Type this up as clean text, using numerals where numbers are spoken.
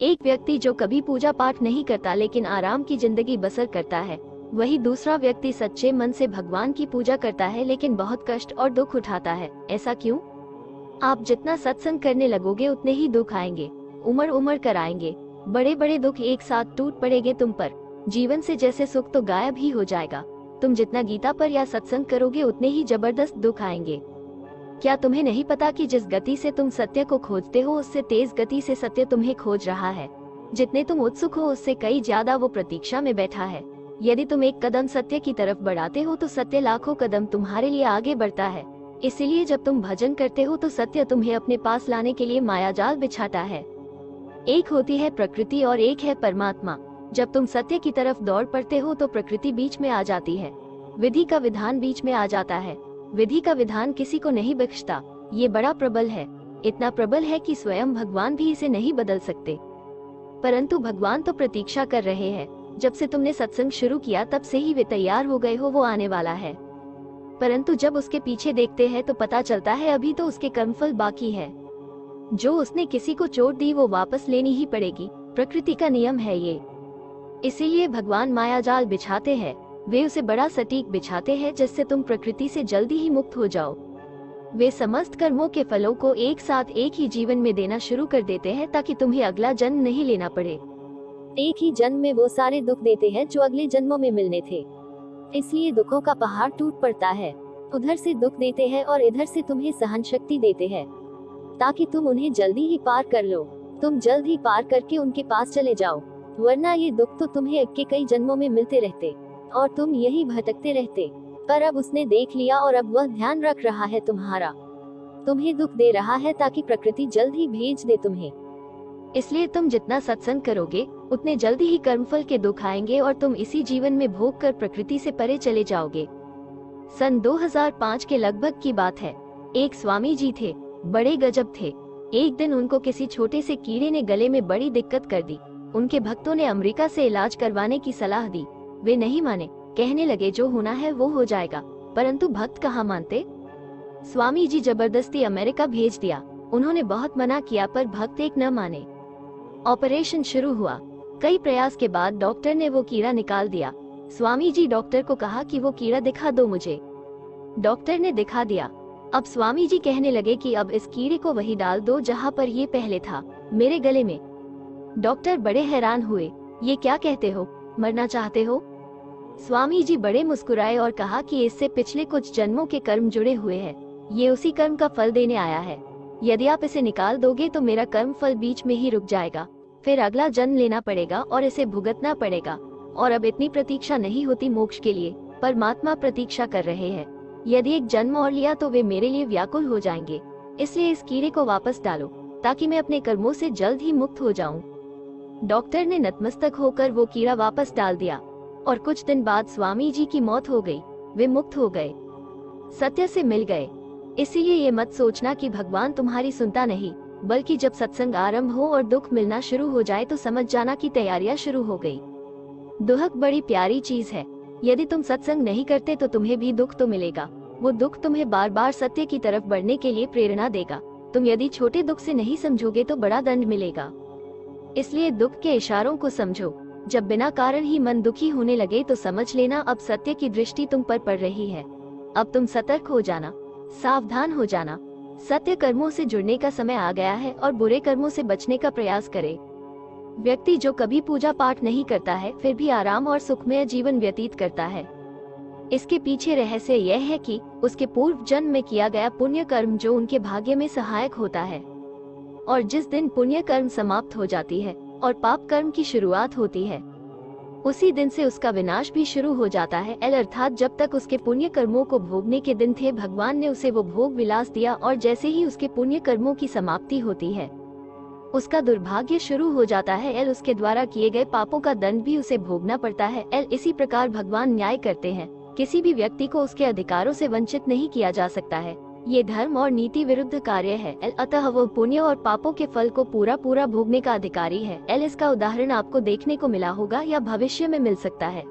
एक व्यक्ति जो कभी पूजा पाठ नहीं करता लेकिन आराम की जिंदगी बसर करता है, वही दूसरा व्यक्ति सच्चे मन से भगवान की पूजा करता है लेकिन बहुत कष्ट और दुख उठाता है। ऐसा क्यों? आप जितना सत्संग करने लगोगे उतने ही दुख आएंगे, उमड़ उमड़ कर आएंगे। बड़े बड़े दुख एक साथ टूट पड़ेंगे तुम पर। जीवन से जैसे सुख तो गायब ही हो जाएगा। तुम जितना गीता पर या सत्संग करोगे उतने ही जबरदस्त दुख आएंगे। क्या तुम्हें नहीं पता कि जिस गति से तुम सत्य को खोजते हो उससे तेज गति से सत्य तुम्हें खोज रहा है। जितने तुम उत्सुक हो उससे कई ज्यादा वो प्रतीक्षा में बैठा है। यदि तुम एक कदम सत्य की तरफ बढ़ाते हो तो सत्य लाखों कदम तुम्हारे लिए आगे बढ़ता है। इसीलिए जब तुम भजन करते हो तो सत्य तुम्हें अपने पास लाने के लिए मायाजाल बिछाता है। एक होती है प्रकृति और एक है परमात्मा। जब तुम सत्य की तरफ दौड़ पड़ते हो तो प्रकृति बीच में आ जाती है, विधि का विधान बीच में आ जाता है। विधि का विधान किसी को नहीं बख्शता। ये बड़ा प्रबल है, इतना प्रबल है कि स्वयं भगवान भी इसे नहीं बदल सकते। परंतु भगवान तो प्रतीक्षा कर रहे हैं। जब से तुमने सत्संग शुरू किया तब से ही वे तैयार हो गए हो, वो आने वाला है। परंतु जब उसके पीछे देखते हैं तो पता चलता है अभी तो उसके कर्मफल बाकी है। जो उसने किसी को चोट दी वो वापस लेनी ही पड़ेगी, प्रकृति का नियम है ये। इसीलिए भगवान मायाजाल बिछाते हैं। वे उसे बड़ा सटीक बिछाते हैं जिससे तुम प्रकृति से जल्दी ही मुक्त हो जाओ। वे समस्त कर्मों के फलों को एक साथ एक ही जीवन में देना शुरू कर देते हैं ताकि तुम्हें अगला जन्म नहीं लेना पड़े। एक ही जन्म में वो सारे दुख देते हैं जो अगले जन्मों में मिलने थे। इसलिए दुखों का पहाड़ टूट पड़ता है। उधर से दुख देते हैं और इधर से तुम्हें सहन शक्ति देते हैं ताकि तुम उन्हें जल्दी ही पार कर लो। तुम जल्द ही पार करके उनके पास चले जाओ, वरना ये दुख तो तुम्हें अगले कई जन्मों में मिलते रहते और तुम यही भटकते रहते। पर अब उसने देख लिया और अब वह ध्यान रख रहा है तुम्हारा। तुम्हें दुख दे रहा है ताकि प्रकृति जल्द ही भेज दे तुम्हें। इसलिए तुम जितना सत्संग करोगे उतने जल्दी ही कर्मफल के दुख आएंगे और तुम इसी जीवन में भोग कर प्रकृति से परे चले जाओगे। सन 2005 के लगभग की बात है। एक स्वामी जी थे, बड़े गजब थे। एक दिन उनको किसी छोटे से कीड़े ने गले में बड़ी दिक्कत कर दी। उनके भक्तों ने अमेरिका से इलाज करवाने की सलाह दी। वे नहीं माने, कहने लगे जो होना है वो हो जाएगा। परंतु भक्त कहाँ मानते। स्वामी जी जबरदस्ती अमेरिका भेज दिया। उन्होंने बहुत मना किया पर भक्त एक न माने। ऑपरेशन शुरू हुआ। कई प्रयास के बाद डॉक्टर ने वो कीड़ा निकाल दिया। स्वामी जी डॉक्टर को कहा कि वो कीड़ा दिखा दो मुझे। डॉक्टर ने दिखा दिया। अब स्वामी जी कहने लगे कि अब इस कीड़े को वही डाल दो जहाँ पर ये पहले था, मेरे गले में। डॉक्टर बड़े हैरान हुए, ये क्या कहते हो, मरना चाहते हो? स्वामी जी बड़े मुस्कुराए और कहा कि इससे पिछले कुछ जन्मों के कर्म जुड़े हुए हैं, ये उसी कर्म का फल देने आया है। यदि आप इसे निकाल दोगे तो मेरा कर्म फल बीच में ही रुक जाएगा, फिर अगला जन्म लेना पड़ेगा और इसे भुगतना पड़ेगा। और अब इतनी प्रतीक्षा नहीं होती मोक्ष के लिए, परमात्मा प्रतीक्षा कर रहे हैं। यदि एक जन्म और लिया तो वे मेरे लिए व्याकुल हो जाएंगे। इसलिए इस कीड़े को वापस डालो ताकि मैं अपने कर्मों से जल्द ही मुक्त हो जाऊं। डॉक्टर ने नतमस्तक होकर वो कीड़ा वापस डाल दिया और कुछ दिन बाद स्वामी जी की मौत हो गई। वे मुक्त हो गए, सत्य से मिल गए। इसीलिए ये मत सोचना कि भगवान तुम्हारी सुनता नहीं, बल्कि जब सत्संग आरंभ हो और दुख मिलना शुरू हो जाए तो समझ जाना कि तैयारियां शुरू हो गई। दुख बड़ी प्यारी चीज है। यदि तुम सत्संग नहीं करते तो तुम्हें भी दुख तो मिलेगा। वो दुख तुम्हें बार बार सत्य की तरफ बढ़ने के लिए प्रेरणा देगा। तुम यदि छोटे दुख से नहीं समझोगे तो बड़ा दंड मिलेगा। इसलिए दुख के इशारों को समझो। जब बिना कारण ही मन दुखी होने लगे तो समझ लेना अब सत्य की दृष्टि तुम पर पड़ रही है। अब तुम सतर्क हो जाना, सावधान हो जाना। सत्य कर्मों से जुड़ने का समय आ गया है और बुरे कर्मों से बचने का प्रयास करे। व्यक्ति जो कभी पूजा पाठ नहीं करता है फिर भी आराम और सुखमय जीवन व्यतीत करता है। इसके पीछे रहस्य यह है कि उसके पूर्व जन्म में किया गया पुण्य कर्म जो उनके भाग्य में सहायक होता है। और जिस दिन पुण्य कर्म समाप्त हो जाती है और पाप कर्म की शुरुआत होती है, उसी दिन से उसका विनाश भी शुरू हो जाता है। अर्थात जब तक उसके पुण्य कर्मों को भोगने के दिन थे भगवान ने उसे वो भोग विलास दिया, और जैसे ही उसके पुण्य कर्मों की समाप्ति होती है उसका दुर्भाग्य शुरू हो जाता है। उसके द्वारा किए गए पापों का दंड भी उसे भोगना पड़ता है। इसी प्रकार भगवान न्याय करते हैं। किसी भी व्यक्ति को उसके अधिकारों से वंचित नहीं किया जा सकता है। ये धर्म और नीति विरुद्ध कार्य है। अतः वो पुण्य और पापों के फल को पूरा पूरा भोगने का अधिकारी है। इसका उदाहरण आपको देखने को मिला होगा या भविष्य में मिल सकता है।